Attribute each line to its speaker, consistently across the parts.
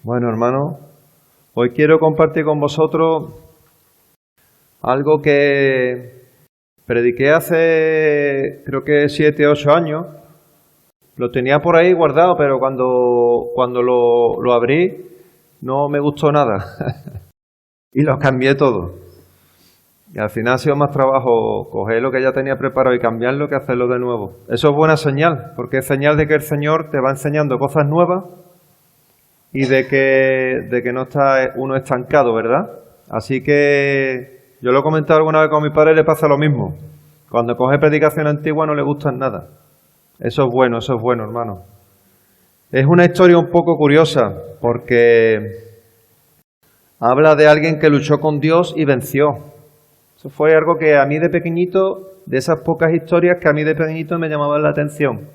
Speaker 1: Bueno, hermano, hoy quiero compartir con vosotros algo que prediqué hace, creo que 7 o 8 años. Lo tenía por ahí guardado, pero cuando lo abrí no me gustó nada y lo cambié todo. Y al final ha sido más trabajo coger lo que ya tenía preparado y cambiarlo que hacerlo de nuevo. Eso es buena señal, porque es señal de que el Señor te va enseñando cosas nuevas y de que no está uno estancado, ¿verdad? Así que yo lo he comentado alguna vez con mi padre, le pasa lo mismo. Cuando coge predicación antigua no le gustan nada. Eso es bueno, hermano. Es una historia un poco curiosa, porque habla de alguien que luchó con Dios y venció. Eso fue algo que a mí de pequeñito, de esas pocas historias que a mí de pequeñito me llamaban la atención.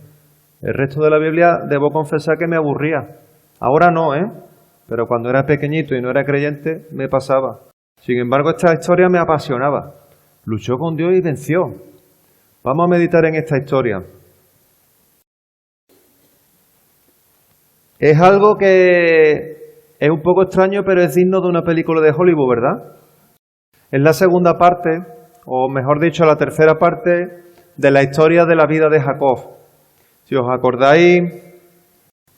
Speaker 1: El resto de la Biblia, debo confesar que me aburría. Ahora no, pero cuando era pequeñito y no era creyente, me pasaba. Sin embargo, esta historia me apasionaba. Luchó con Dios y venció. Vamos a meditar en esta historia. Es algo que es un poco extraño, pero es digno de una película de Hollywood, ¿verdad? Es la segunda parte, o mejor dicho, la tercera parte de la historia de la vida de Jacob. Si os acordáis,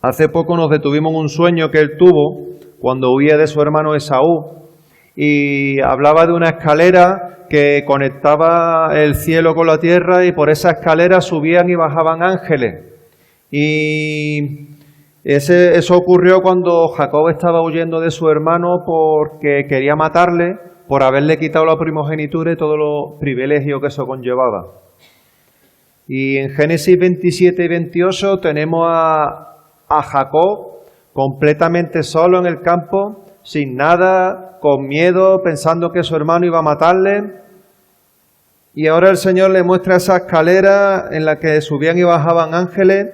Speaker 1: hace poco nos detuvimos en un sueño que él tuvo cuando huía de su hermano Esaú y hablaba de una escalera que conectaba el cielo con la tierra y por esa escalera subían y bajaban ángeles. Y eso ocurrió cuando Jacob estaba huyendo de su hermano porque quería matarle por haberle quitado la primogenitura y todos los privilegios que eso conllevaba. Y en Génesis 27 y 28 tenemos a Jacob completamente solo en el campo, sin nada, con miedo, pensando que su hermano iba a matarle. Y ahora el Señor le muestra esa escalera en la que subían y bajaban ángeles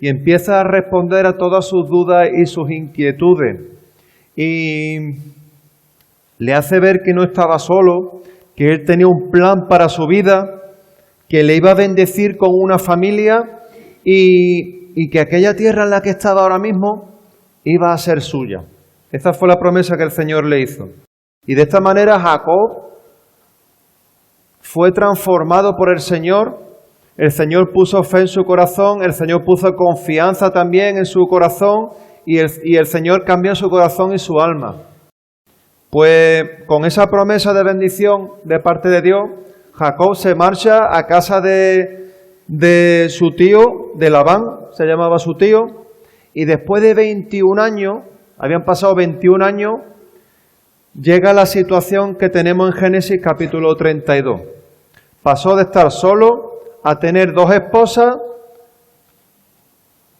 Speaker 1: y empieza a responder a todas sus dudas y sus inquietudes. Y le hace ver que no estaba solo, que él tenía un plan para su vida, que le iba a bendecir con una familia y que aquella tierra en la que estaba ahora mismo iba a ser suya. Esa fue la promesa que el Señor le hizo. Y de esta manera Jacob fue transformado por el Señor puso fe en su corazón, el Señor puso confianza también en su corazón y el Señor cambió su corazón y su alma. Pues con esa promesa de bendición de parte de Dios, Jacob se marcha a casa de su tío, de Labán, se llamaba su tío, y después de 21 años, habían pasado 21 años, llega la situación que tenemos en Génesis capítulo 32. Pasó de estar solo a tener 2 esposas,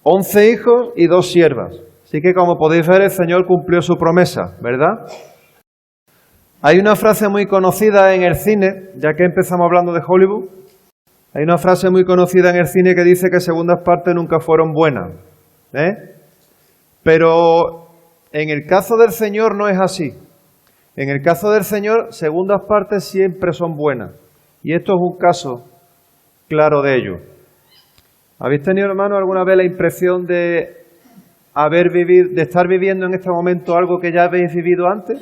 Speaker 1: 11 hijos y 2 siervas. Así que como podéis ver, el Señor cumplió su promesa, ¿verdad? Hay una frase muy conocida en el cine, ya que empezamos hablando de Hollywood, hay una frase muy conocida en el cine que dice que segundas partes nunca fueron buenas. Pero en el caso del Señor no es así. En el caso del Señor, segundas partes siempre son buenas. Y esto es un caso claro de ello. ¿Habéis tenido, hermano, alguna vez la impresión de estar viviendo en este momento algo que ya habéis vivido antes?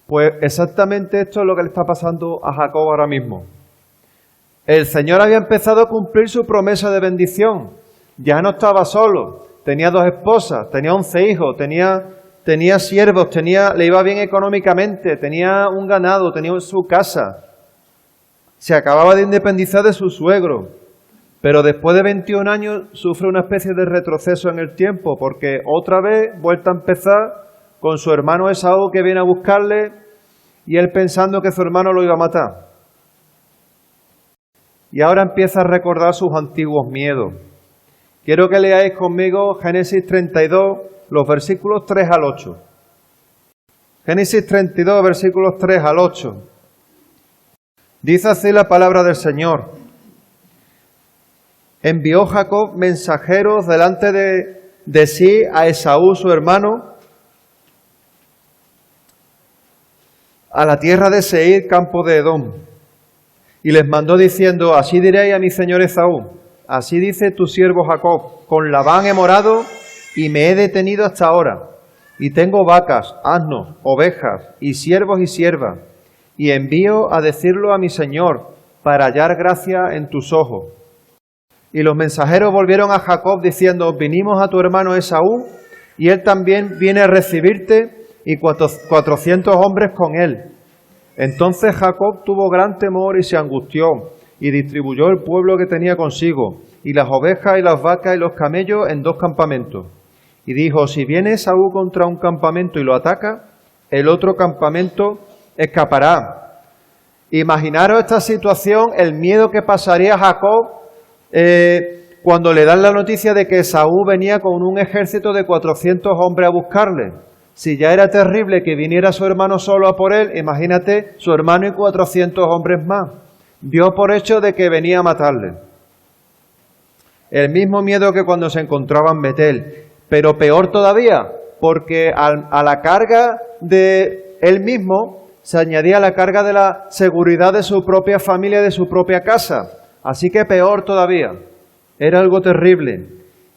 Speaker 1: Pues exactamente esto es lo que le está pasando a Jacob ahora mismo. El Señor había empezado a cumplir su promesa de bendición. Ya no estaba solo. Tenía 2 esposas, tenía 11 hijos, tenía siervos, le iba bien económicamente, tenía un ganado, tenía su casa. Se acababa de independizar de su suegro. Pero después de 21 años sufre una especie de retroceso en el tiempo, porque otra vez vuelta a empezar con su hermano Esaú que viene a buscarle y él pensando que su hermano lo iba a matar. Y ahora empieza a recordar sus antiguos miedos. Quiero que leáis conmigo Génesis 32, los versículos 3 al 8. Génesis 32, versículos 3 al 8. Dice así la palabra del Señor. Envió Jacob mensajeros delante de sí a Esaú, su hermano, a la tierra de Seir, campo de Edom. Y les mandó diciendo, así diréis a mi señor Esaú, así dice tu siervo Jacob, con Labán he morado y me he detenido hasta ahora, y tengo vacas, asnos, ovejas, y siervos y siervas, y envío a decirlo a mi señor, para hallar gracia en tus ojos. Y los mensajeros volvieron a Jacob diciendo, vinimos a tu hermano Esaú, y él también viene a recibirte, y 400 hombres con él. Entonces Jacob tuvo gran temor y se angustió, y distribuyó el pueblo que tenía consigo, y las ovejas y las vacas y los camellos en 2 campamentos. Y dijo, si viene Esaú contra un campamento y lo ataca, el otro campamento escapará. Imaginaros esta situación, el miedo que pasaría Jacob cuando le dan la noticia de que Esaú venía con un ejército de 400 hombres a buscarle. Si ya era terrible que viniera su hermano solo a por él, imagínate su hermano y 400 hombres más. Dio por hecho de que venía a matarle. El mismo miedo que cuando se encontraba en Betel, pero peor todavía, porque a la carga de él mismo se añadía la carga de la seguridad de su propia familia, de su propia casa. Así que peor todavía. Era algo terrible.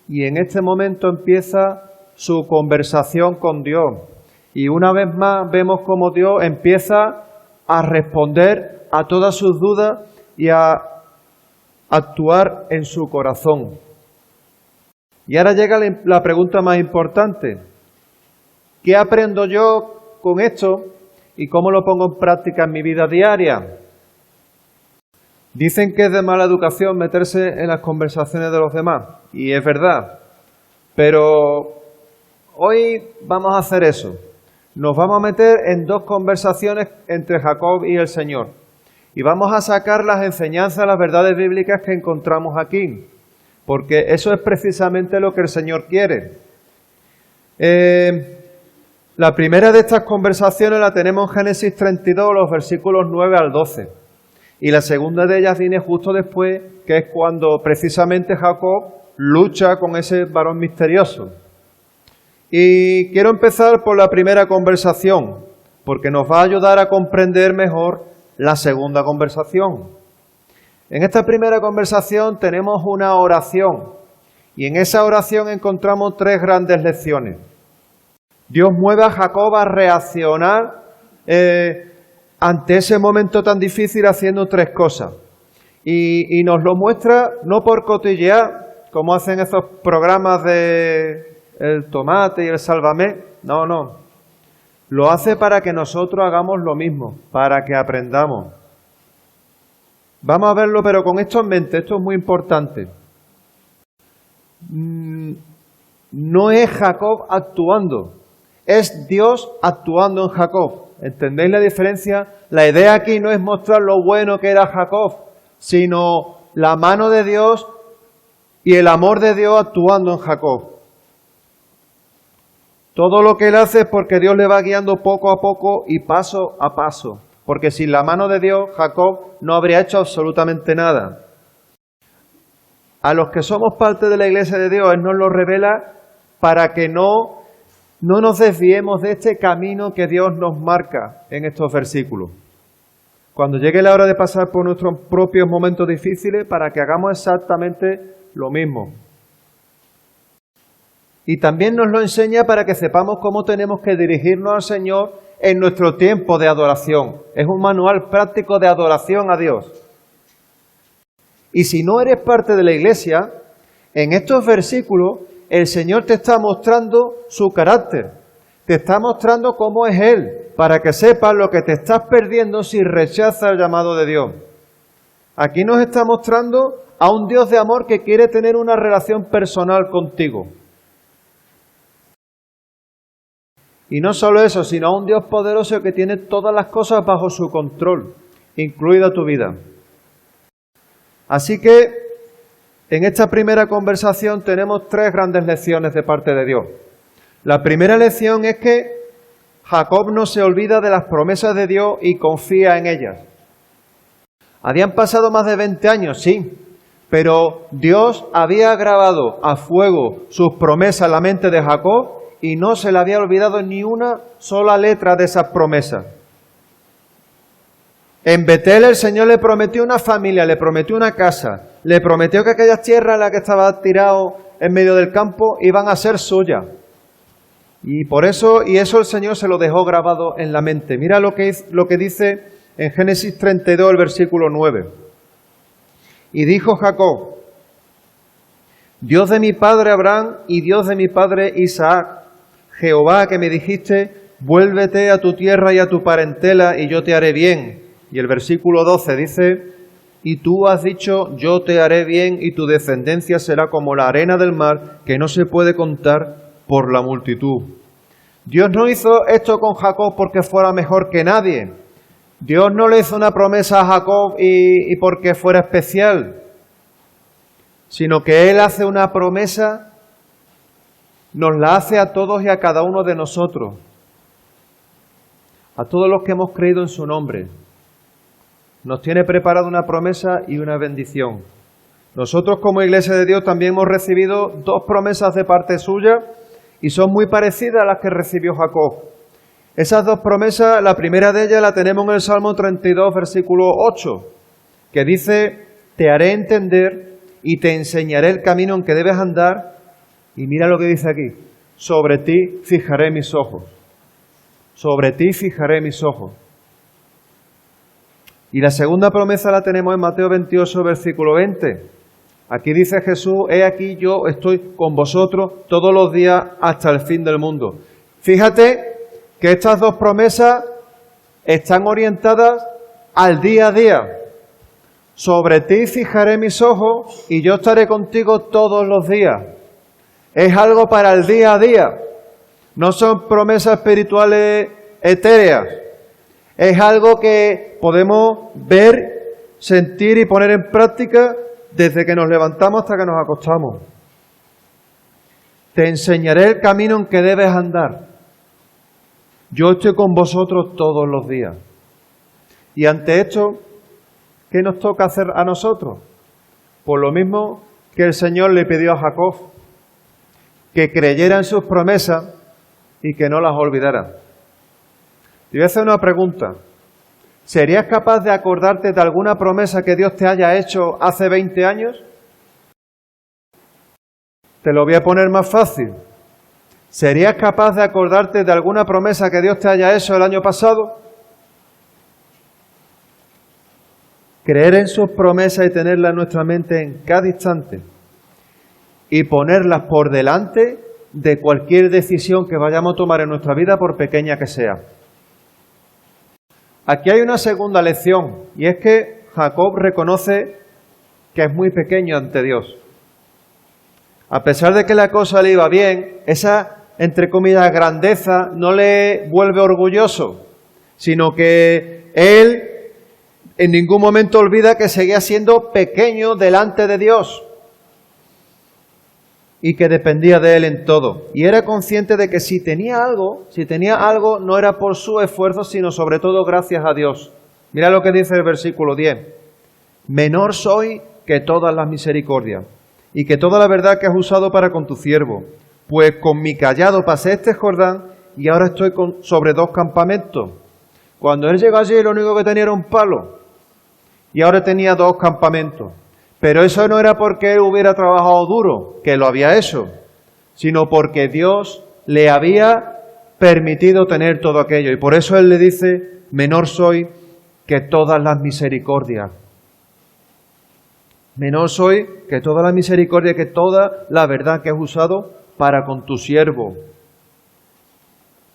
Speaker 1: Y en este momento empieza su conversación con Dios. Y una vez más vemos cómo Dios empieza a responder a todas sus dudas y a actuar en su corazón. Y ahora llega la pregunta más importante. ¿Qué aprendo yo con esto y cómo lo pongo en práctica en mi vida diaria? Dicen que es de mala educación meterse en las conversaciones de los demás, y es verdad. Pero hoy vamos a hacer eso. Nos vamos a meter en 2 conversaciones entre Jacob y el Señor. Y vamos a sacar las enseñanzas, las verdades bíblicas que encontramos aquí. Porque eso es precisamente lo que el Señor quiere. La primera de estas conversaciones la tenemos en Génesis 32, los versículos 9 al 12. Y la segunda de ellas viene justo después, que es cuando precisamente Jacob lucha con ese varón misterioso. Y quiero empezar por la primera conversación, porque nos va a ayudar a comprender mejor la segunda conversación. En esta primera conversación tenemos una oración, y en esa oración encontramos 3 grandes lecciones. Dios mueve a Jacob a reaccionar ante ese momento tan difícil haciendo 3 cosas. Y nos lo muestra no por cotillear, como hacen esos programas de el tomate y el sálvame. No. Lo hace para que nosotros hagamos lo mismo, para que aprendamos. Vamos a verlo, pero con esto en mente, esto es muy importante. No es Jacob actuando, es Dios actuando en Jacob. ¿Entendéis la diferencia? La idea aquí no es mostrar lo bueno que era Jacob, sino la mano de Dios y el amor de Dios actuando en Jacob. Todo lo que él hace es porque Dios le va guiando poco a poco y paso a paso. Porque sin la mano de Dios, Jacob no habría hecho absolutamente nada. A los que somos parte de la Iglesia de Dios, Él nos lo revela para que no nos desviemos de este camino que Dios nos marca en estos versículos. Cuando llegue la hora de pasar por nuestros propios momentos difíciles, para que hagamos exactamente lo mismo. Y también nos lo enseña para que sepamos cómo tenemos que dirigirnos al Señor en nuestro tiempo de adoración. Es un manual práctico de adoración a Dios. Y si no eres parte de la Iglesia, en estos versículos el Señor te está mostrando su carácter. Te está mostrando cómo es Él, para que sepas lo que te estás perdiendo si rechazas el llamado de Dios. Aquí nos está mostrando a un Dios de amor que quiere tener una relación personal contigo. Y no solo eso, sino a un Dios poderoso que tiene todas las cosas bajo su control, incluida tu vida. Así que, en esta primera conversación tenemos 3 grandes lecciones de parte de Dios. La primera lección es que Jacob no se olvida de las promesas de Dios y confía en ellas. Habían pasado más de 20 años, sí, pero Dios había grabado a fuego sus promesas en la mente de Jacob y no se le había olvidado ni una sola letra de esas promesas. En Betel el Señor le prometió una familia, le prometió una casa, le prometió que aquellas tierras en las que estaba tirado en medio del campo, iban a ser suyas. Y eso el Señor se lo dejó grabado en la mente. Mira lo que dice en Génesis 32, el versículo 9. Y dijo Jacob: Dios de mi padre Abraham y Dios de mi padre Isaac, Jehová que me dijiste, vuélvete a tu tierra y a tu parentela y yo te haré bien. Y el versículo 12 dice: y tú has dicho, yo te haré bien y tu descendencia será como la arena del mar, que no se puede contar por la multitud. Dios no hizo esto con Jacob porque fuera mejor que nadie. Dios no le hizo una promesa a Jacob y porque fuera especial, sino que Él hace una promesa, nos la hace a todos y a cada uno de nosotros, a todos los que hemos creído en su nombre. Nos tiene preparada una promesa y una bendición. Nosotros como Iglesia de Dios también hemos recibido 2 promesas de parte suya y son muy parecidas a las que recibió Jacob. Esas 2 promesas, la primera de ellas la tenemos en el Salmo 32, versículo 8, que dice: te haré entender y te enseñaré el camino en que debes andar. Y mira lo que dice aquí: sobre ti fijaré mis ojos. Sobre ti fijaré mis ojos. Y la segunda promesa la tenemos en Mateo 28, versículo 20. Aquí dice Jesús: he aquí yo estoy con vosotros todos los días hasta el fin del mundo. Fíjate que estas 2 promesas están orientadas al día a día. Sobre ti fijaré mis ojos y yo estaré contigo todos los días. Es algo para el día a día. No son promesas espirituales etéreas. Es algo que podemos ver, sentir y poner en práctica desde que nos levantamos hasta que nos acostamos. Te enseñaré el camino en que debes andar. Yo estoy con vosotros todos los días. Y ante esto, ¿qué nos toca hacer a nosotros? Pues lo mismo que el Señor le pidió a Jacob, que creyera en sus promesas y que no las olvidara. Te voy a hacer una pregunta. ¿Serías capaz de acordarte de alguna promesa que Dios te haya hecho hace 20 años? Te lo voy a poner más fácil. ¿Serías capaz de acordarte de alguna promesa que Dios te haya hecho el año pasado? Creer en sus promesas y tenerlas en nuestra mente en cada instante y ponerlas por delante de cualquier decisión que vayamos a tomar en nuestra vida, por pequeña que sea. Aquí hay una segunda lección, y es que Jacob reconoce que es muy pequeño ante Dios. A pesar de que la cosa le iba bien, esa, entre comillas, grandeza no le vuelve orgulloso, sino que él en ningún momento olvida que seguía siendo pequeño delante de Dios y que dependía de Él en todo. Y era consciente de que si tenía algo, no era por su esfuerzo, sino sobre todo gracias a Dios. Mira lo que dice el versículo 10. Menor soy que todas las misericordias y que toda la verdad que has usado para con tu siervo. Pues con mi cayado pasé este Jordán y ahora estoy sobre 2 campamentos. Cuando él llegó allí, lo único que tenía era un palo. Y ahora tenía 2 campamentos. Pero eso no era porque él hubiera trabajado duro, que lo había hecho, sino porque Dios le había permitido tener todo aquello. Y por eso él le dice: menor soy que todas las misericordias. Menor soy que toda la misericordia, que toda la verdad que has usado para con tu siervo.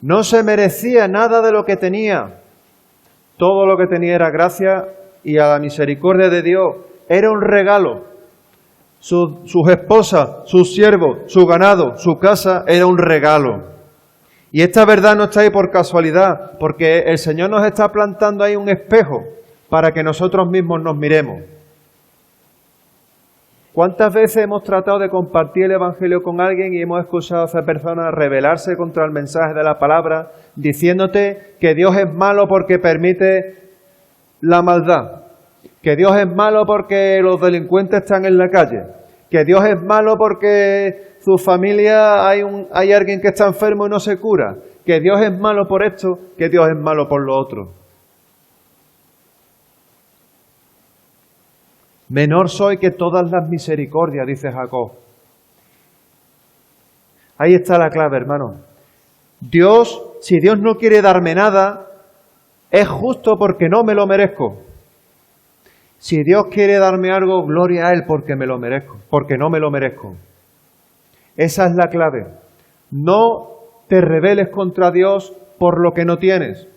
Speaker 1: No se merecía nada de lo que tenía. Todo lo que tenía era gracia y a la misericordia de Dios. Era un regalo. Sus esposas, sus siervos, su ganado, su casa, era un regalo. Y esta verdad no está ahí por casualidad, porque el Señor nos está plantando ahí un espejo para que nosotros mismos nos miremos. ¿Cuántas veces hemos tratado de compartir el Evangelio con alguien y hemos escuchado a esa persona rebelarse contra el mensaje de la palabra, diciéndote que Dios es malo porque permite la maldad? Que Dios es malo porque los delincuentes están en la calle, que Dios es malo porque su familia hay alguien que está enfermo y no se cura, que Dios es malo por esto, que Dios es malo por lo otro. Menor soy que todas las misericordias, dice Jacob. Ahí está la clave, hermano. Dios, si Dios no quiere darme nada, es justo porque no me lo merezco. Si Dios quiere darme algo, gloria a Él porque me lo merezco, porque no me lo merezco. Esa es la clave. No te rebeles contra Dios por lo que no tienes,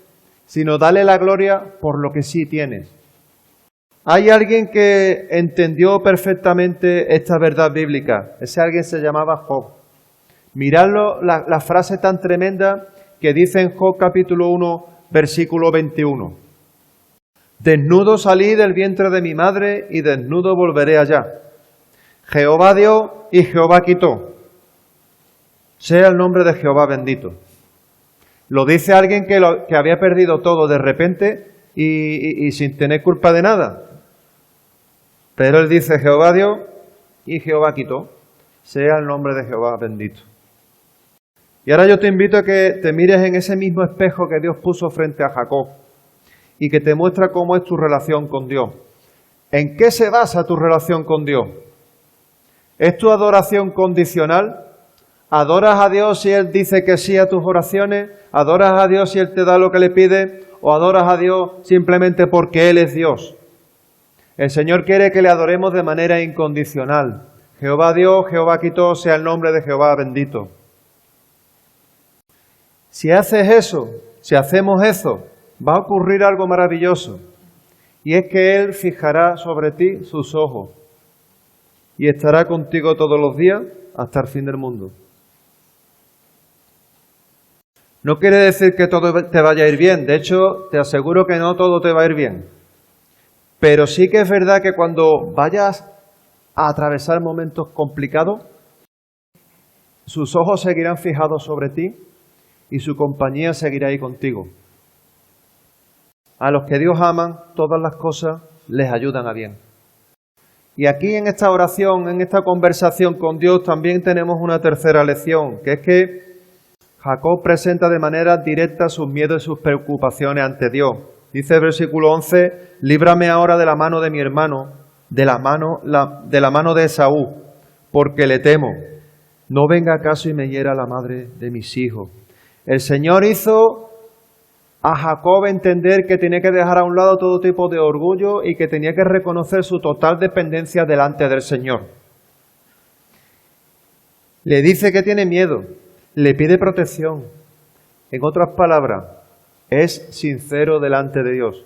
Speaker 1: sino dale la gloria por lo que sí tienes. Hay alguien que entendió perfectamente esta verdad bíblica. Ese alguien se llamaba Job. Miradlo, la frase tan tremenda que dice en Job capítulo 1, versículo 21. Desnudo salí del vientre de mi madre y desnudo volveré allá. Jehová dio y Jehová quitó. Sea el nombre de Jehová bendito. Lo dice alguien que había perdido todo de repente y sin tener culpa de nada. Pero él dice, Jehová dio y Jehová quitó. Sea el nombre de Jehová bendito. Y ahora yo te invito a que te mires en ese mismo espejo que Dios puso frente a Jacob y que te muestra cómo es tu relación con Dios. ¿En qué se basa tu relación con Dios? ¿Es tu adoración condicional? ¿Adoras a Dios si Él dice que sí a tus oraciones? ¿Adoras a Dios si Él te da lo que le pide? ¿O adoras a Dios simplemente porque Él es Dios? El Señor quiere que le adoremos de manera incondicional. Jehová dio, Jehová quitó, sea el nombre de Jehová bendito. Si haces eso, si hacemos eso, va a ocurrir algo maravilloso. Y es que Él fijará sobre ti sus ojos y estará contigo todos los días hasta el fin del mundo. No quiere decir que todo te vaya a ir bien. De hecho, te aseguro que no todo te va a ir bien. Pero sí que es verdad que cuando vayas a atravesar momentos complicados, sus ojos seguirán fijados sobre ti y su compañía seguirá ahí contigo. A los que Dios aman, todas las cosas les ayudan a bien. Y aquí en esta oración, en esta conversación con Dios, también tenemos una tercera lección, que es que Jacob presenta de manera directa sus miedos y sus preocupaciones ante Dios. Dice el versículo 11, líbrame ahora de la mano de mi hermano, de la mano de Esaú, porque le temo. No venga acaso y me hiera la madre de mis hijos. El Señor hizo a Jacob entender que tenía que dejar a un lado todo tipo de orgullo y que tenía que reconocer su total dependencia delante del Señor. Le dice que tiene miedo, le pide protección. En otras palabras, es sincero delante de Dios.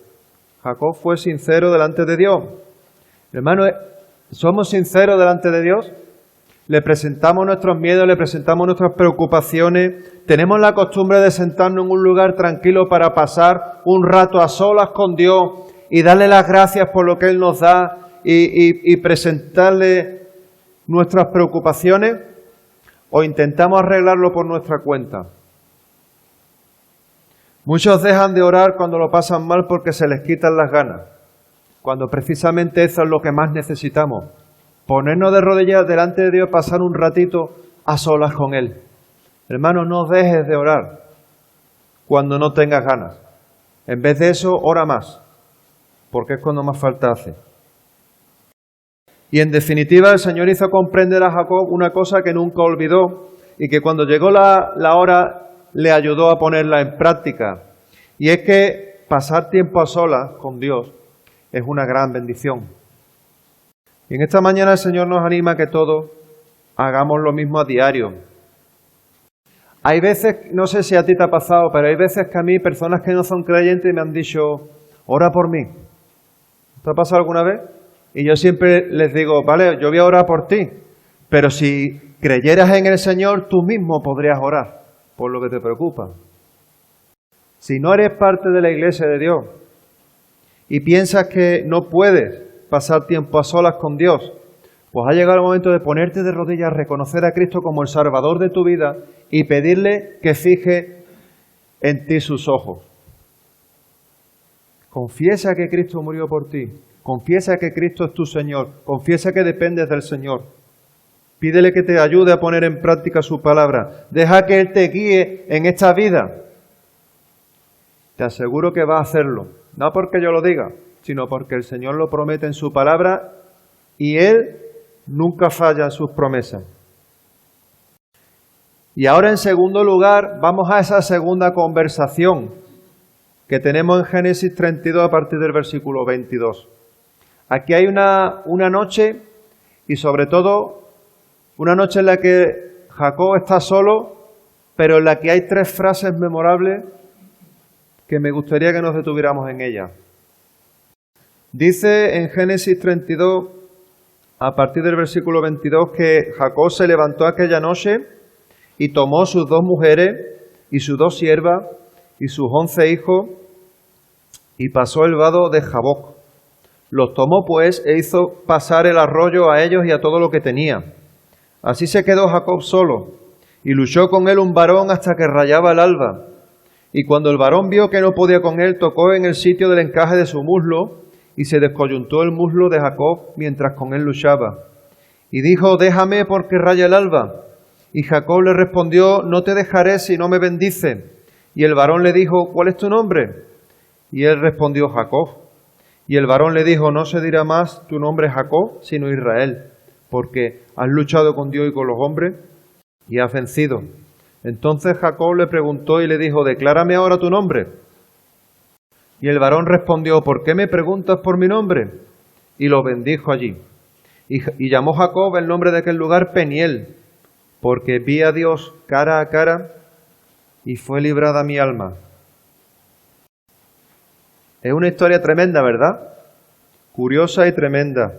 Speaker 1: Jacob fue sincero delante de Dios. Hermano, ¿somos sinceros delante de Dios? Le presentamos nuestros miedos, le presentamos nuestras preocupaciones. Tenemos la costumbre de sentarnos en un lugar tranquilo para pasar un rato a solas con Dios y darle las gracias por lo que Él nos da y presentarle nuestras preocupaciones, o intentamos arreglarlo por nuestra cuenta. Muchos dejan de orar cuando lo pasan mal porque se les quitan las ganas, cuando precisamente eso es lo que más necesitamos. Ponernos de rodillas delante de Dios, pasar un ratito a solas con Él. Hermano, no dejes de orar cuando no tengas ganas. En vez de eso, ora más, porque es cuando más falta hace. Y en definitiva, el Señor hizo comprender a Jacob una cosa que nunca olvidó y que cuando llegó la hora le ayudó a ponerla en práctica. Y es que pasar tiempo a solas con Dios es una gran bendición. Y en esta mañana el Señor nos anima a que todos hagamos lo mismo a diario. Hay veces, no sé si a ti te ha pasado, pero hay veces que a mí personas que no son creyentes me han dicho, ora por mí. ¿Te ha pasado alguna vez? Y yo siempre les digo, vale, yo voy a orar por ti, pero si creyeras en el Señor, tú mismo podrías orar por lo que te preocupa. Si no eres parte de la iglesia de Dios y piensas que no puedes pasar tiempo a solas con Dios, pues ha llegado el momento de ponerte de rodillas, reconocer a Cristo como el Salvador de tu vida y pedirle que fije en ti sus ojos. Confiesa que Cristo murió por ti. Confiesa que Cristo es tu Señor. Confiesa que dependes del Señor. Pídele que te ayude a poner en práctica su palabra. Deja que Él te guíe en esta vida. Te aseguro que va a hacerlo. No porque yo lo diga, sino porque el Señor lo promete en su palabra y Él nunca falla en sus promesas. Y ahora, en segundo lugar, vamos a esa segunda conversación que tenemos en Génesis 32 a partir del versículo 22. Aquí hay una noche, y sobre todo una noche en la que Jacob está solo, pero en la que hay tres frases memorables que me gustaría que nos detuviéramos en ellas. Dice en Génesis 32, a partir del versículo 22, que Jacob se levantó aquella noche y tomó sus 2 mujeres y sus 2 siervas y sus 11 hijos y pasó el vado de Jaboc. Los tomó pues e hizo pasar el arroyo a ellos y a todo lo que tenía. Así se quedó Jacob solo y luchó con él un varón hasta que rayaba el alba. Y cuando el varón vio que no podía con él, tocó en el sitio del encaje de su muslo y se descoyuntó el muslo de Jacob mientras con él luchaba. Y dijo, déjame porque raya el alba. Y Jacob le respondió, no te dejaré si no me bendice. Y el varón le dijo, ¿cuál es tu nombre? Y él respondió, Jacob. Y el varón le dijo, no se dirá más tu nombre Jacob, sino Israel, porque has luchado con Dios y con los hombres y has vencido. Entonces Jacob le preguntó y le dijo, declárame ahora tu nombre. Y el varón respondió, ¿por qué me preguntas por mi nombre? Y lo bendijo allí. Y llamó Jacob el nombre de aquel lugar Peniel, porque vi a Dios cara a cara y fue librada mi alma. Es una historia tremenda, ¿verdad? Curiosa y tremenda.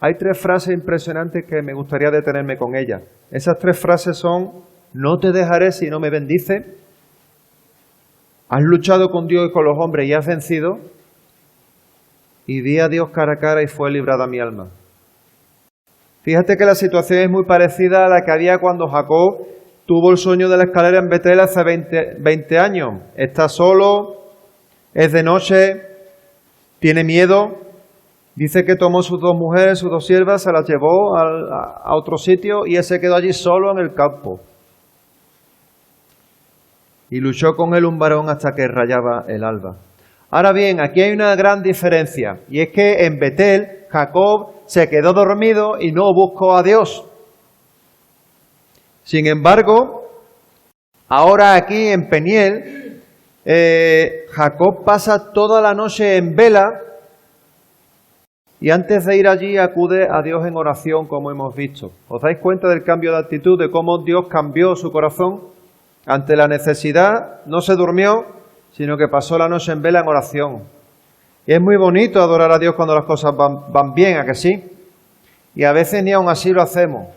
Speaker 1: Hay 3 frases impresionantes que me gustaría detenerme con ellas. Esas 3 frases son, no te dejaré si no me bendice, has luchado con Dios y con los hombres y has vencido, y vi a Dios cara a cara y fue librada mi alma. Fíjate que la situación es muy parecida a la que había cuando Jacob tuvo el sueño de la escalera en Betel hace 20 años. Está solo, es de noche, tiene miedo. Dice que tomó sus 2 mujeres, sus 2 siervas, se las llevó a otro sitio y él se quedó allí solo en el campo. Y luchó con él un varón hasta que rayaba el alba. Ahora bien, aquí hay una gran diferencia, y es que en Betel Jacob se quedó dormido y no buscó a Dios. Sin embargo, ahora aquí en Peniel, Jacob pasa toda la noche en vela y antes de ir allí acude a Dios en oración, como hemos visto. ¿Os dais cuenta del cambio de actitud, de cómo Dios cambió su corazón? Ante la necesidad no se durmió, sino que pasó la noche en vela en oración. Y es muy bonito adorar a Dios cuando las cosas van bien, ¿a que sí? Y a veces ni aun así lo hacemos.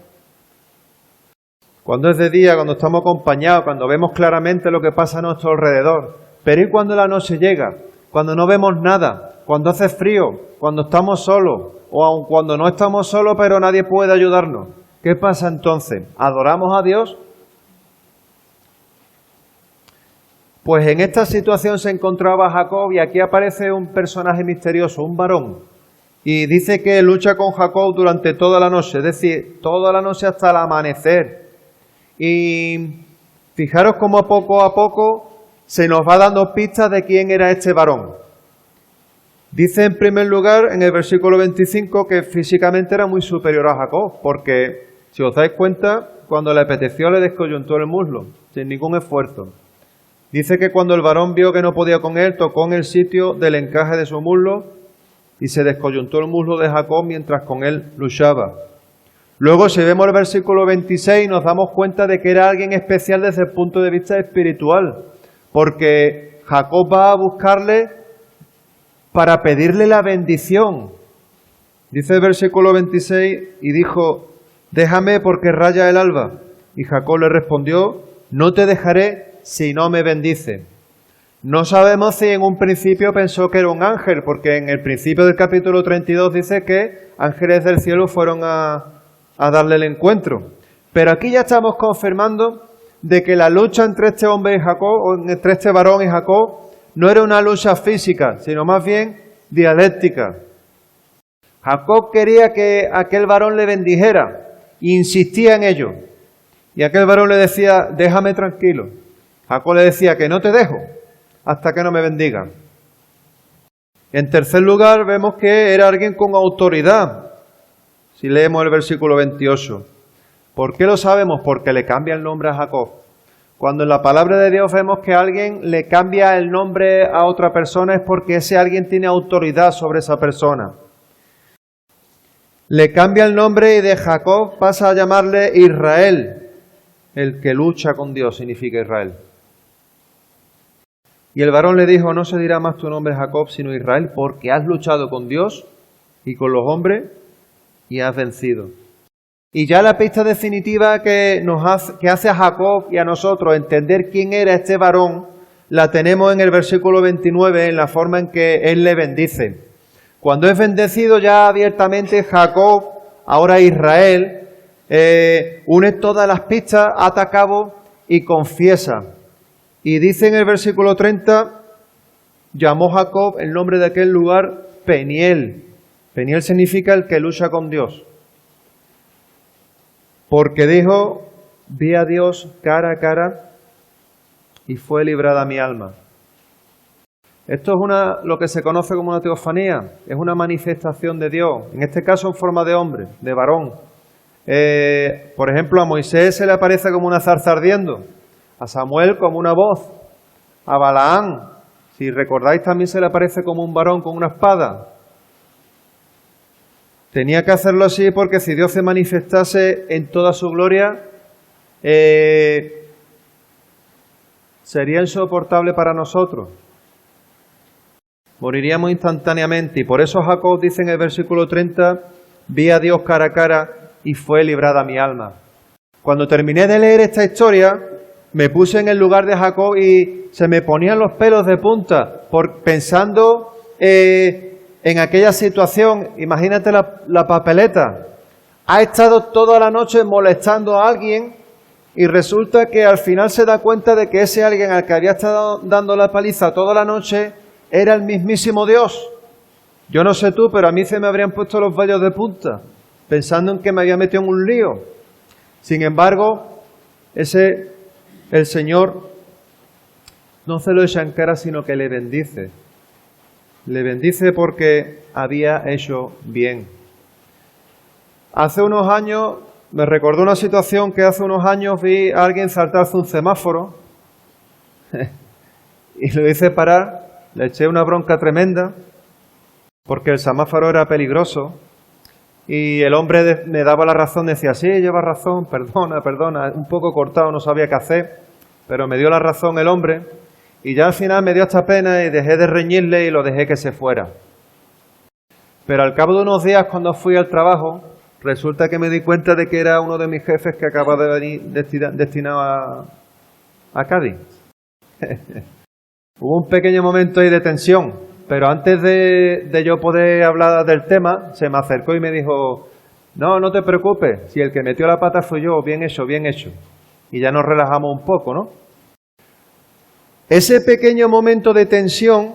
Speaker 1: Cuando es de día, cuando estamos acompañados, cuando vemos claramente lo que pasa a nuestro alrededor. Pero ¿y cuando la noche llega? Cuando no vemos nada, cuando hace frío, cuando estamos solos, o aun cuando no estamos solos pero nadie puede ayudarnos. ¿Qué pasa entonces? ¿Adoramos a Dios? Pues en esta situación se encontraba Jacob y aquí aparece un personaje misterioso, un varón. Y dice que lucha con Jacob durante toda la noche, es decir, toda la noche hasta el amanecer. Y fijaros cómo a poco se nos va dando pistas de quién era este varón. Dice en primer lugar, en el versículo 25, que físicamente era muy superior a Jacob, porque si os dais cuenta, cuando le apeteció le descoyuntó el muslo, sin ningún esfuerzo. Dice que cuando el varón vio que no podía con él, tocó en el sitio del encaje de su muslo y se descoyuntó el muslo de Jacob mientras con él luchaba. Luego, si vemos el versículo 26, nos damos cuenta de que era alguien especial desde el punto de vista espiritual, porque Jacob va a buscarle para pedirle la bendición. Dice el versículo 26, y dijo, déjame porque raya el alba. Y Jacob le respondió, no te dejaré si no me bendice. No sabemos si en un principio pensó que era un ángel, porque en el principio del capítulo 32 dice que ángeles del cielo fueron a darle el encuentro. Pero aquí ya estamos confirmando de que la lucha entre este hombre y Jacob, o entre este varón y Jacob, no era una lucha física, sino más bien dialéctica. Jacob quería que aquel varón le bendijera e insistía en ello. Y aquel varón le decía, déjame tranquilo. Jacob le decía que no te dejo hasta que no me bendiga. En tercer lugar, vemos que era alguien con autoridad. Si leemos el versículo 28. ¿Por qué lo sabemos? Porque le cambia el nombre a Jacob. Cuando en la palabra de Dios vemos que alguien le cambia el nombre a otra persona es porque ese alguien tiene autoridad sobre esa persona. Le cambia el nombre y de Jacob pasa a llamarle Israel. El que lucha con Dios significa Israel. Y el varón le dijo, no se dirá más tu nombre Jacob, sino Israel, porque has luchado con Dios y con los hombres y has vencido. Y ya la pista definitiva que hace a Jacob y a nosotros entender quién era este varón, la tenemos en el versículo 29, en la forma en que él le bendice. Cuando es bendecido ya abiertamente Jacob, ahora Israel, une todas las pistas, ata a cabo y confiesa. Y dice en el versículo 30, llamó Jacob el nombre de aquel lugar Peniel. Peniel significa el que lucha con Dios. Porque dijo, vi a Dios cara a cara y fue librada mi alma. Esto es lo que se conoce como una teofanía, es una manifestación de Dios, en este caso en forma de hombre, de varón. Por ejemplo, a Moisés se le aparece como una zarza ardiendo, a Samuel como una voz, a Balaán, si recordáis, también se le aparece como un varón con una espada. Tenía que hacerlo así porque si Dios se manifestase en toda su gloria, sería insoportable para nosotros. Moriríamos instantáneamente. Y por eso Jacob dice en el versículo 30, vi a Dios cara a cara y fue librada mi alma. Cuando terminé de leer esta historia, me puse en el lugar de Jacob y se me ponían los pelos de punta, pensando en aquella situación. Imagínate la papeleta. Ha estado toda la noche molestando a alguien y resulta que al final se da cuenta de que ese alguien al que había estado dando la paliza toda la noche era el mismísimo Dios. Yo no sé tú, pero a mí se me habrían puesto los vellos de punta, pensando en que me había metido en un lío. Sin embargo, el Señor no se lo echa en cara, sino que le bendice. Le bendice porque había hecho bien. Hace unos años, me recordó una situación que hace unos años vi a alguien saltarse un semáforo y lo hice parar, le eché una bronca tremenda porque el semáforo era peligroso y el hombre me daba la razón, decía, sí, lleva razón, perdona, un poco cortado, no sabía qué hacer, pero me dio la razón el hombre. Y ya al final me dio esta pena y dejé de reñirle y lo dejé que se fuera. Pero al cabo de unos días, cuando fui al trabajo, resulta que me di cuenta de que era uno de mis jefes que acaba de venir destinado a Cádiz. Hubo un pequeño momento ahí de tensión, pero antes de yo poder hablar del tema, se me acercó y me dijo, no te preocupes, si el que metió la pata fui yo, bien hecho. Y ya nos relajamos un poco, ¿no? Ese pequeño momento de tensión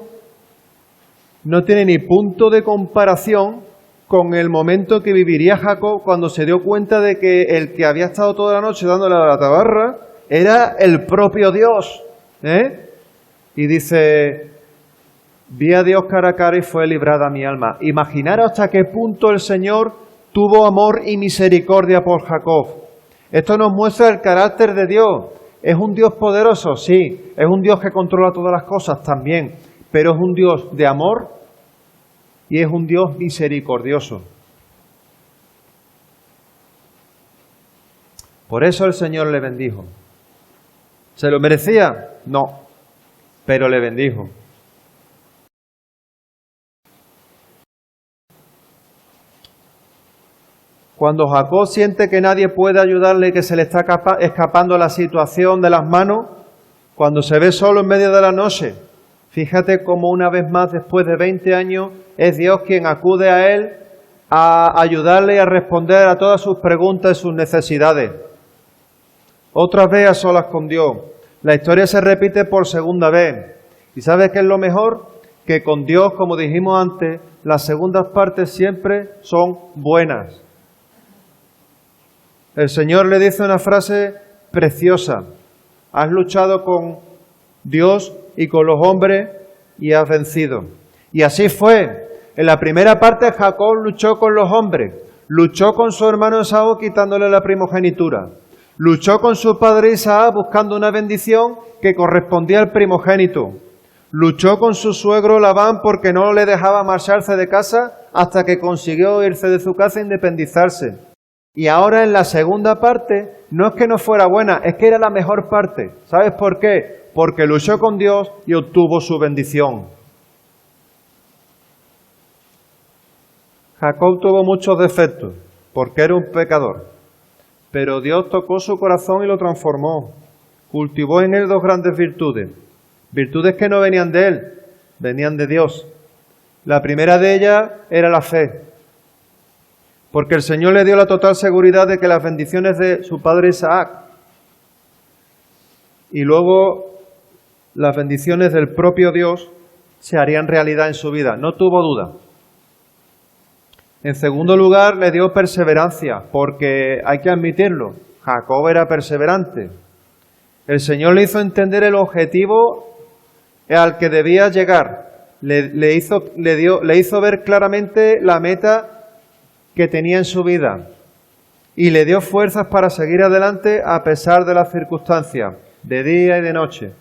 Speaker 1: no tiene ni punto de comparación con el momento que viviría Jacob cuando se dio cuenta de que el que había estado toda la noche dándole a la tabarra era el propio Dios. Y dice, vi a Dios cara a cara y fue librada mi alma. Imaginar hasta qué punto el Señor tuvo amor y misericordia por Jacob. Esto nos muestra el carácter de Dios. ¿Es un Dios poderoso? Sí. ¿Es un Dios que controla todas las cosas? También. Pero es un Dios de amor y es un Dios misericordioso. Por eso el Señor le bendijo. ¿Se lo merecía? No. Pero le bendijo. Cuando Jacob siente que nadie puede ayudarle, que se le está escapando la situación de las manos, cuando se ve solo en medio de la noche, fíjate cómo una vez más, después de 20 años, es Dios quien acude a él a ayudarle y a responder a todas sus preguntas y sus necesidades. Otra vez a solas con Dios. La historia se repite por segunda vez. ¿Y sabes qué es lo mejor? Que con Dios, como dijimos antes, las segundas partes siempre son buenas. El Señor le dice una frase preciosa. Has luchado con Dios y con los hombres y has vencido. Y así fue. En la primera parte Jacob luchó con los hombres. Luchó con su hermano Esaú quitándole la primogenitura. Luchó con su padre Isaac buscando una bendición que correspondía al primogénito. Luchó con su suegro Labán porque no le dejaba marcharse de casa hasta que consiguió irse de su casa e independizarse. Y ahora en la segunda parte, no es que no fuera buena, es que era la mejor parte. ¿Sabes por qué? Porque luchó con Dios y obtuvo su bendición. Jacob tuvo muchos defectos, porque era un pecador. Pero Dios tocó su corazón y lo transformó. Cultivó en él dos grandes virtudes. Virtudes que no venían de él, venían de Dios. La primera de ellas era la fe. Porque el Señor le dio la total seguridad de que las bendiciones de su padre Isaac y luego las bendiciones del propio Dios se harían realidad en su vida. No tuvo duda. En segundo lugar, le dio perseverancia, porque hay que admitirlo, Jacob era perseverante. El Señor le hizo entender el objetivo al que debía llegar. Le hizo ver claramente la meta que tenía en su vida y le dio fuerzas para seguir adelante a pesar de las circunstancias, de día y de noche.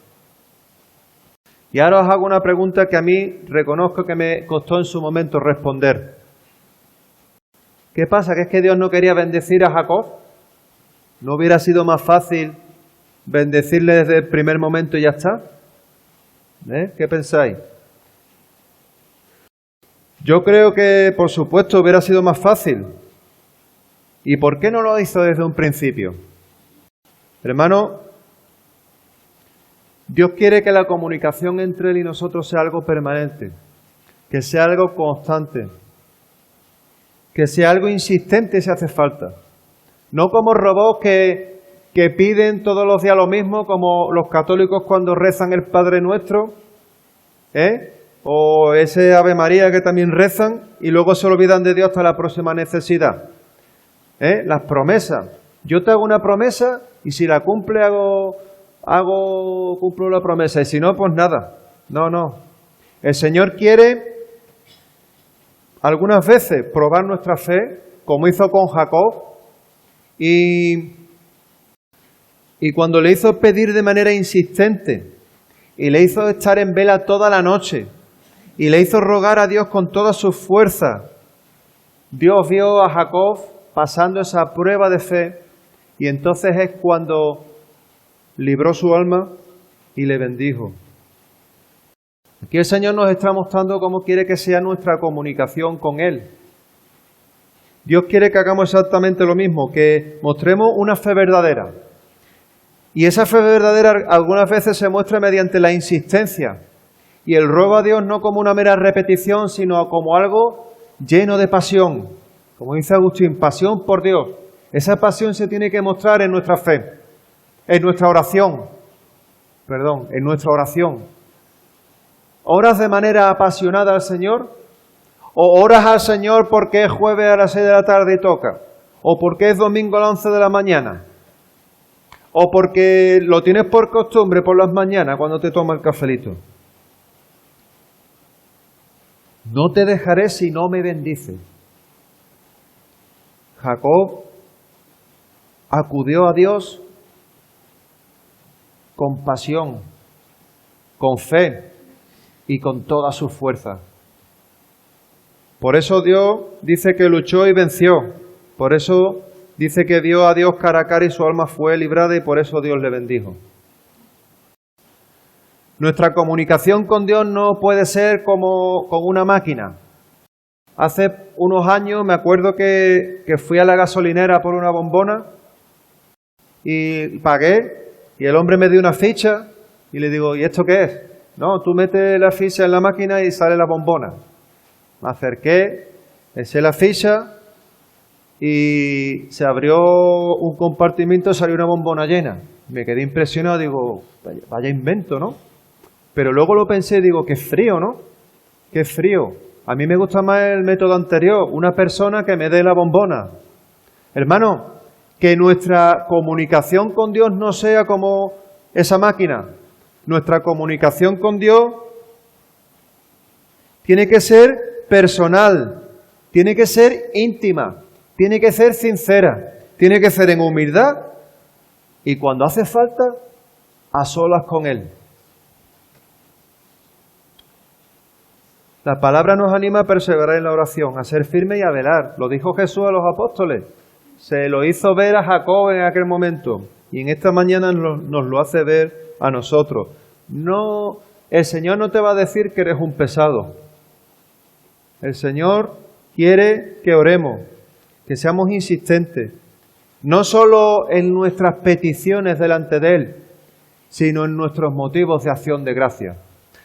Speaker 1: Y ahora os hago una pregunta que a mí reconozco que me costó en su momento responder. ¿Qué pasa? ¿Que es que Dios no quería bendecir a Jacob? ¿No hubiera sido más fácil bendecirle desde el primer momento y ya está? ¿Qué pensáis? Yo creo que, por supuesto, hubiera sido más fácil. ¿Y por qué no lo hizo desde un principio? Hermano, Dios quiere que la comunicación entre Él y nosotros sea algo permanente, que sea algo constante, que sea algo insistente si hace falta. No como robots que piden todos los días lo mismo, como los católicos cuando rezan el Padre Nuestro, o ese Ave María que también rezan y luego se olvidan de Dios hasta la próxima necesidad. Las promesas. Yo te hago una promesa y si la cumple cumplo la promesa y si no, pues nada. No. El Señor quiere algunas veces probar nuestra fe, como hizo con Jacob, y cuando le hizo pedir de manera insistente y le hizo estar en vela toda la noche y le hizo rogar a Dios con toda su fuerza, Dios vio a Jacob pasando esa prueba de fe y entonces es cuando libró su alma y le bendijo. Aquí el Señor nos está mostrando cómo quiere que sea nuestra comunicación con Él. Dios quiere que hagamos exactamente lo mismo, que mostremos una fe verdadera. Y esa fe verdadera algunas veces se muestra mediante la insistencia y el ruego a Dios no como una mera repetición, sino como algo lleno de pasión. Como dice Agustín, pasión por Dios. Esa pasión se tiene que mostrar en nuestra fe, en nuestra oración. En nuestra oración. ¿Oras de manera apasionada al Señor? ¿O oras al Señor porque es jueves a las 6 de la tarde y toca? ¿O porque es domingo a las 11 de la mañana? ¿O porque lo tienes por costumbre por las mañanas cuando te toma el cafelito? No te dejaré si no me bendices. Jacob acudió a Dios con pasión, con fe y con toda su fuerza. Por eso Dios dice que luchó y venció. Por eso dice que dio a Dios cara a cara y su alma fue librada y por eso Dios le bendijo. Nuestra comunicación con Dios no puede ser como con una máquina. Hace unos años me acuerdo que fui a la gasolinera por una bombona y pagué y el hombre me dio una ficha y le digo, ¿y esto qué es? No, tú metes la ficha en la máquina y sale la bombona. Me acerqué, eché la ficha y se abrió un compartimento y salió una bombona llena. Me quedé impresionado, digo, vaya invento, ¿no? Pero luego lo pensé, digo, qué frío, ¿no? Qué frío. A mí me gusta más el método anterior, una persona que me dé la bombona. Hermano, que nuestra comunicación con Dios no sea como esa máquina. Nuestra comunicación con Dios tiene que ser personal, tiene que ser íntima, tiene que ser sincera, tiene que ser en humildad y cuando hace falta, a solas con Él. La palabra nos anima a perseverar en la oración, a ser firme y a velar. Lo dijo Jesús a los apóstoles. Se lo hizo ver a Jacob en aquel momento y en esta mañana nos lo hace ver a nosotros. No, el Señor no te va a decir que eres un pesado. El Señor quiere que oremos, que seamos insistentes, no solo en nuestras peticiones delante de Él, sino en nuestros motivos de acción de gracia.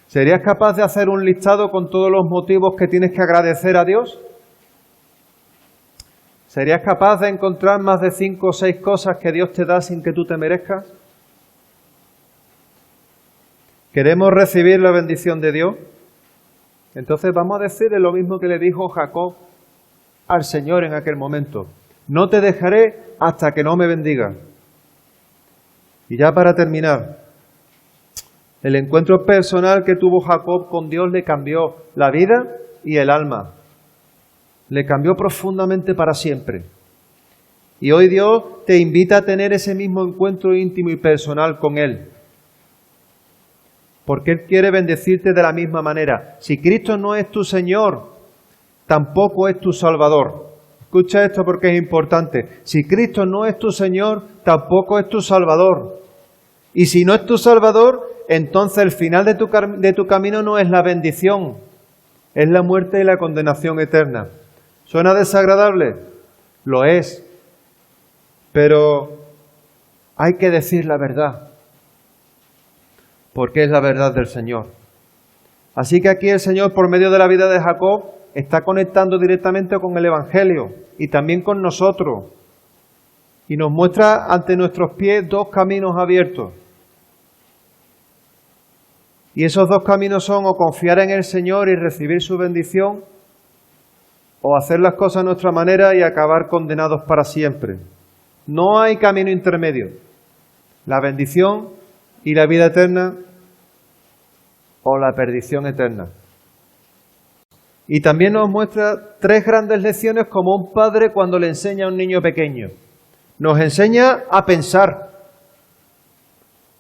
Speaker 1: ¿Serías capaz de hacer un listado con todos los motivos que tienes que agradecer a Dios? ¿Serías capaz de encontrar más de 5 o 6 cosas que Dios te da sin que tú te merezcas? ¿Queremos recibir la bendición de Dios? Entonces vamos a decirle lo mismo que le dijo Jacob al Señor en aquel momento. No te dejaré hasta que no me bendigas. Y ya para terminar, el encuentro personal que tuvo Jacob con Dios le cambió la vida y el alma. Le cambió profundamente para siempre. Y hoy Dios te invita a tener ese mismo encuentro íntimo y personal con Él. Porque Él quiere bendecirte de la misma manera. Si Cristo no es tu Señor, tampoco es tu Salvador. Escucha esto porque es importante. Si Cristo no es tu Señor, tampoco es tu Salvador. Y si no es tu Salvador, entonces el final de tu camino no es la bendición, es la muerte y la condenación eterna. ¿Suena desagradable? Lo es. Pero hay que decir la verdad, porque es la verdad del Señor. Así que aquí el Señor, por medio de la vida de Jacob, está conectando directamente con el Evangelio y también con nosotros. Y nos muestra ante nuestros pies 2 caminos abiertos. Y esos 2 caminos son o confiar en el Señor y recibir su bendición, o hacer las cosas a nuestra manera y acabar condenados para siempre. No hay camino intermedio. La bendición y la vida eterna o la perdición eterna. Y también nos muestra 3 grandes lecciones como un padre cuando le enseña a un niño pequeño. Nos enseña a pensar.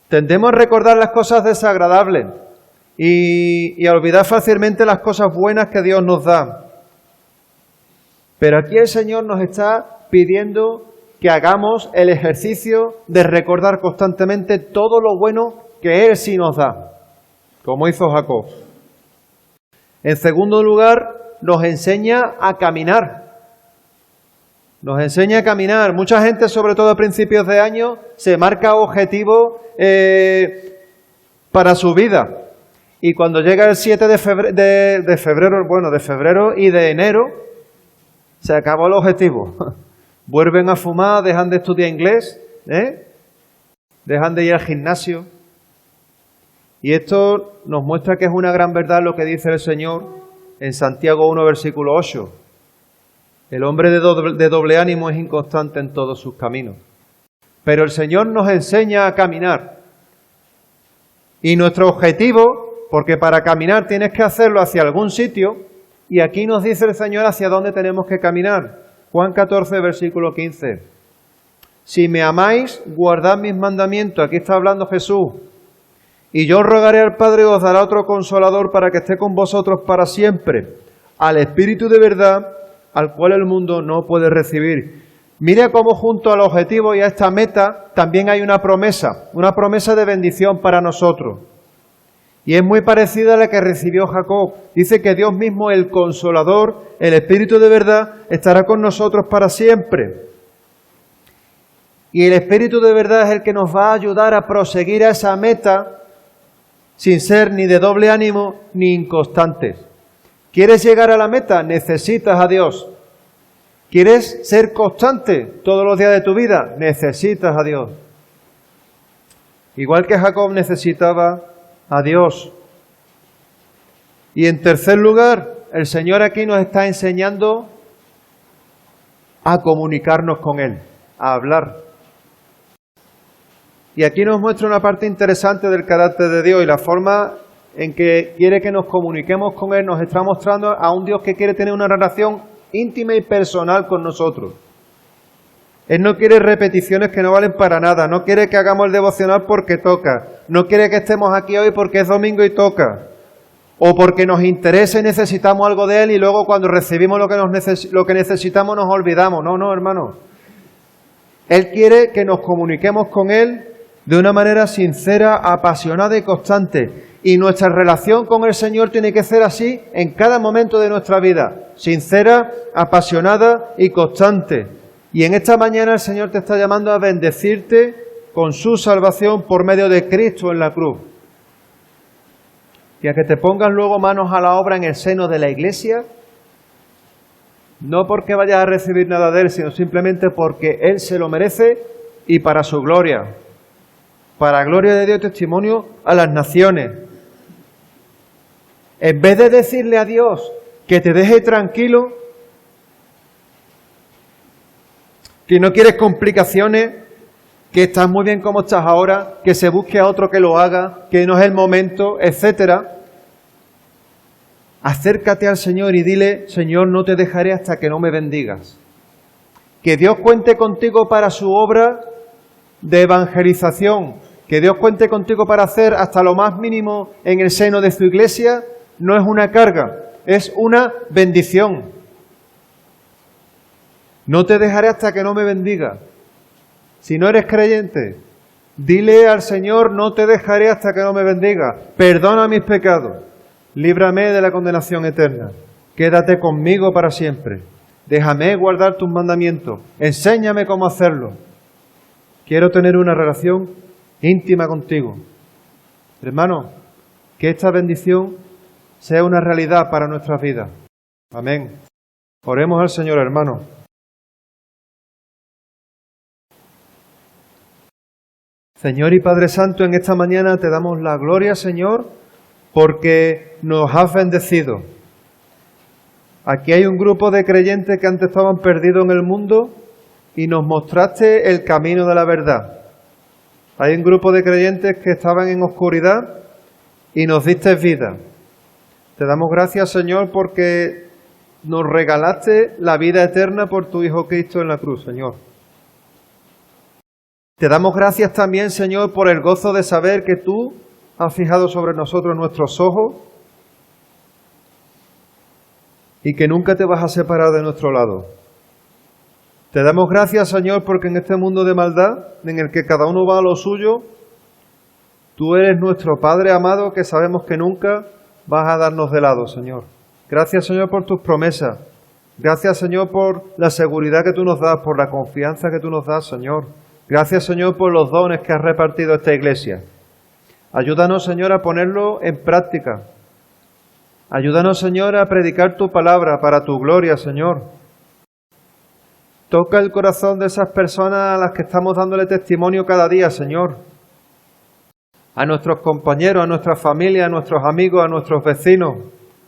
Speaker 1: Tendemos a recordar las cosas desagradables y a olvidar fácilmente las cosas buenas que Dios nos da. Pero aquí el Señor nos está pidiendo que hagamos el ejercicio de recordar constantemente todo lo bueno que Él sí nos da, como hizo Jacob. En segundo lugar, nos enseña a caminar. Nos enseña a caminar. Mucha gente, sobre todo a principios de año, se marca objetivos para su vida. Y cuando llega el 7 de febrero y de enero, se acabó el objetivo. Vuelven a fumar, dejan de estudiar inglés, dejan de ir al gimnasio. Y esto nos muestra que es una gran verdad lo que dice el Señor en Santiago 1, versículo 8. El hombre de doble ánimo es inconstante en todos sus caminos. Pero el Señor nos enseña a caminar. Y nuestro objetivo, porque para caminar tienes que hacerlo hacia algún sitio, y aquí nos dice el Señor hacia dónde tenemos que caminar. Juan 14, versículo 15. Si me amáis, guardad mis mandamientos. Aquí está hablando Jesús. Y yo rogaré al Padre y os dará otro consolador para que esté con vosotros para siempre, al Espíritu de verdad, al cual el mundo no puede recibir. Mira cómo junto al objetivo y a esta meta también hay una promesa de bendición para nosotros. Y es muy parecida a la que recibió Jacob. Dice que Dios mismo, el Consolador, el Espíritu de verdad, estará con nosotros para siempre. Y el Espíritu de verdad es el que nos va a ayudar a proseguir a esa meta sin ser ni de doble ánimo ni inconstantes. ¿Quieres llegar a la meta? Necesitas a Dios. ¿Quieres ser constante todos los días de tu vida? Necesitas a Dios. Igual que Jacob necesitaba a Dios. Y en tercer lugar, el Señor aquí nos está enseñando a comunicarnos con Él, a hablar. Y aquí nos muestra una parte interesante del carácter de Dios y la forma en que quiere que nos comuniquemos con Él. Nos está mostrando a un Dios que quiere tener una relación íntima y personal con nosotros. Él no quiere repeticiones que no valen para nada, no quiere que hagamos el devocional porque toca, no quiere que estemos aquí hoy porque es domingo y toca, o porque nos interesa y necesitamos algo de Él y luego cuando recibimos lo que necesitamos nos olvidamos. No, hermano. Él quiere que nos comuniquemos con Él de una manera sincera, apasionada y constante. Y nuestra relación con el Señor tiene que ser así en cada momento de nuestra vida. Sincera, apasionada y constante. Y en esta mañana el Señor te está llamando a bendecirte con su salvación por medio de Cristo en la cruz. Y a que te pongas luego manos a la obra en el seno de la Iglesia, no porque vayas a recibir nada de Él, sino simplemente porque Él se lo merece y para su gloria. Para gloria de Dios, testimonio a las naciones. En vez de decirle a Dios que te deje tranquilo, que no quieres complicaciones, que estás muy bien como estás ahora, que se busque a otro que lo haga, que no es el momento, etcétera, acércate al Señor y dile: Señor, no te dejaré hasta que no me bendigas. Que Dios cuente contigo para su obra de evangelización, que Dios cuente contigo para hacer hasta lo más mínimo en el seno de su iglesia, no es una carga, es una bendición. No te dejaré hasta que no me bendiga. Si no eres creyente, dile al Señor: no te dejaré hasta que no me bendiga. Perdona mis pecados, líbrame de la condenación eterna. Quédate conmigo para siempre. Déjame guardar tus mandamientos. Enséñame cómo hacerlo. Quiero tener una relación íntima contigo. Hermano, que esta bendición sea una realidad para nuestras vidas. Amén. Oremos al Señor, hermano. Señor y Padre Santo, en esta mañana te damos la gloria, Señor, porque nos has bendecido. Aquí hay un grupo de creyentes que antes estaban perdidos en el mundo y nos mostraste el camino de la verdad. Hay un grupo de creyentes que estaban en oscuridad y nos diste vida. Te damos gracias, Señor, porque nos regalaste la vida eterna por tu Hijo Cristo en la cruz, Señor. Te damos gracias también, Señor, por el gozo de saber que tú has fijado sobre nosotros nuestros ojos y que nunca te vas a separar de nuestro lado. Te damos gracias, Señor, porque en este mundo de maldad, en el que cada uno va a lo suyo, tú eres nuestro Padre amado que sabemos que nunca vas a darnos de lado, Señor. Gracias, Señor, por tus promesas. Gracias, Señor, por la seguridad que tú nos das, por la confianza que tú nos das, Señor. Gracias, Señor, por los dones que has repartido a esta iglesia. Ayúdanos, Señor, a ponerlo en práctica. Ayúdanos, Señor, a predicar tu palabra para tu gloria, Señor. Toca el corazón de esas personas a las que estamos dándole testimonio cada día, Señor. A nuestros compañeros, a nuestra familia, a nuestros amigos, a nuestros vecinos,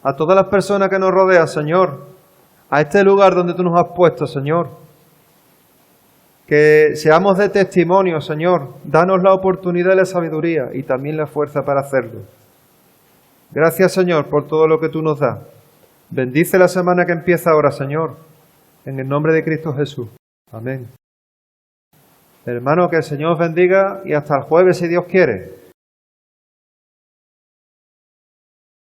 Speaker 1: a todas las personas que nos rodean, Señor. A este lugar donde tú nos has puesto, Señor. Que seamos de testimonio, Señor. Danos la oportunidad y la sabiduría y también la fuerza para hacerlo. Gracias, Señor, por todo lo que tú nos das. Bendice la semana que empieza ahora, Señor. En el nombre de Cristo Jesús. Amén. Hermano, que el Señor os bendiga y hasta el jueves, si Dios quiere.